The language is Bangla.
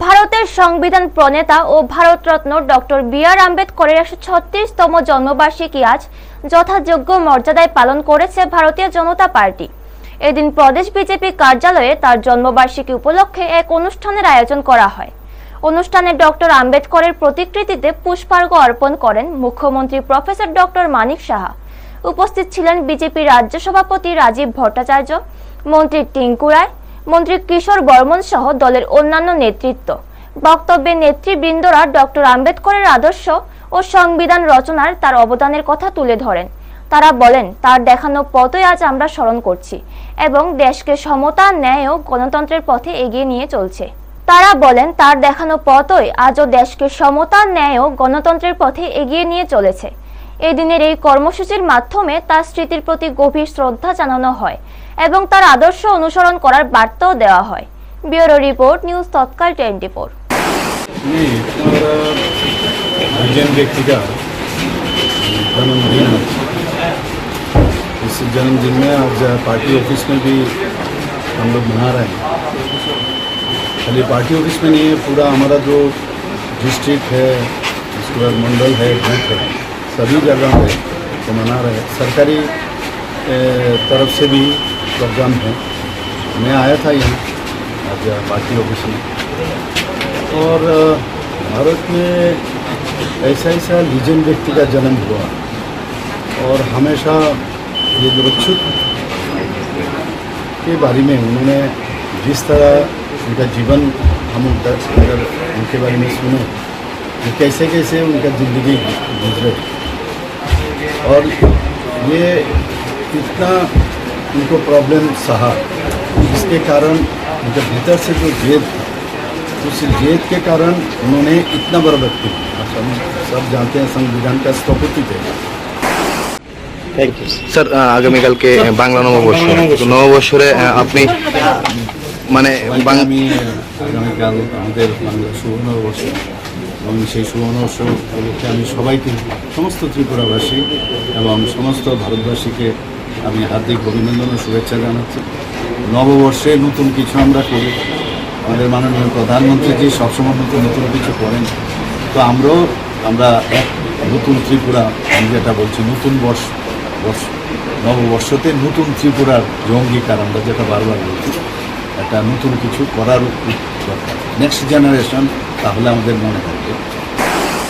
ভারতের সংবিধান প্রণেতা ও ভারতরত্ন ডক্টর বি.আর. আম্বেদকরের ১৩৬তম জন্মবার্ষিকী আজ যথাযোগ্য মর্যাদায় পালন করেছে ভারতীয় জনতা পার্টি। এদিন প্রদেশ বিজেপি কার্যালয়ে তার জন্মবার্ষিকী উপলক্ষে এক অনুষ্ঠানের আয়োজন করা হয়। অনুষ্ঠানে ডক্টর আম্বেদকরের প্রতিকৃতিতে পুষ্পার্ঘ অর্পণ করেন মুখ্যমন্ত্রী প্রফেসর ডক্টর মানিক সাহা। উপস্থিত ছিলেন বিজেপি রাজ্য সভাপতি রাজীব ভট্টাচার্য, মন্ত্রী টিঙ্কু রায়, মন্ত্রী কিশোর বর্মন সহ দলের অন্যান্য নেতৃত্ব। বক্তব্যে নেতৃবৃন্দরা ডক্টর আম্বেদকরের আদর্শ ও সংবিধান রচনার তার অবদানের কথা তুলে ধরেন। তারা বলেন, তার দেখানো পথই আজ আমরা স্মরণ করছি এবং দেশকে সমতা, ন্যায় ও গণতন্ত্রের পথে এগিয়ে নিয়ে চলছে। তারা বলেন, তার দেখানো পথই আজও দেশকে সমতা, ন্যায় ও গণতন্ত্রের পথে এগিয়ে নিয়ে চলেছে। এই দিনের এই কর্মসূচির মাধ্যমে তার স্মৃতির প্রতি গভীর শ্রদ্ধা জানানো হয় এবং তার আদর্শ অনুসরণ করার বার্তাও দেওয়া হয়। ব্যুরো রিপোর্ট, নিউজ তৎকাল 24। इस जन्मदिन में आज पार्टी ऑफिस में भी हम लोग मना रहे हैं। खाली पार्टी ऑफिस में नहीं है, पूरा हमारा जो डिस्ट्रिक्ट है, उसके बाद मंडल है, बूथ है, सभी जगह पे तो मना रहे हैं। सरकारी तरफ से भी प्रोग्राम है। मैं आया था यहाँ आज पार्टी ऑफिस में, और भारत में ऐसा ऐसा लीजेंड व्यक्ति का जन्म हुआ, और हमेशा ये द्रक्षुत के बारे में उन्होंने जिस तरह उनका जीवन हम अगर उनके बारे में सुने कि कैसे कैसे उनका ज़िंदगी गुजरे, और ये इतना उनको प्रॉब्लम सहा, जिसके कारण उनके भीतर से जो जेद था, उस जेद के कारण उन्होंने इतना बड़ा व्यक्ति, हम सब जानते हैं संविधान का স্থপতি थे। স্যার, আগামীকালকে বাংলা নববর্ষ, নববর্ষে আপনি মানে আগামীকাল আমাদের বাংলা সুবর্ণবর্ষ, এবং সেই সুবর্ণবর্ষ উপলক্ষে আমি সবাইকে, সমস্ত ত্রিপুরাবাসী এবং সমস্ত ভারতবাসীকে আমি হার্দিক অভিনন্দন ও শুভেচ্ছা জানাচ্ছি। নববর্ষে নতুন কিছু আমরা করি, আমাদের মাননীয় প্রধানমন্ত্রীজি সবসময় নতুন নতুন কিছু করেন, তো আমরা এক নতুন ত্রিপুরা, আমি যেটা বলছি নতুন নববর্ষতে নতুন ত্রিপুরার যে অঙ্গীকার, আমরা যেটা বারবার বলছি, একটা নতুন কিছু করার দরকার নেক্সট জেনারেশন, তাহলে আমাদের মনে থাকবে।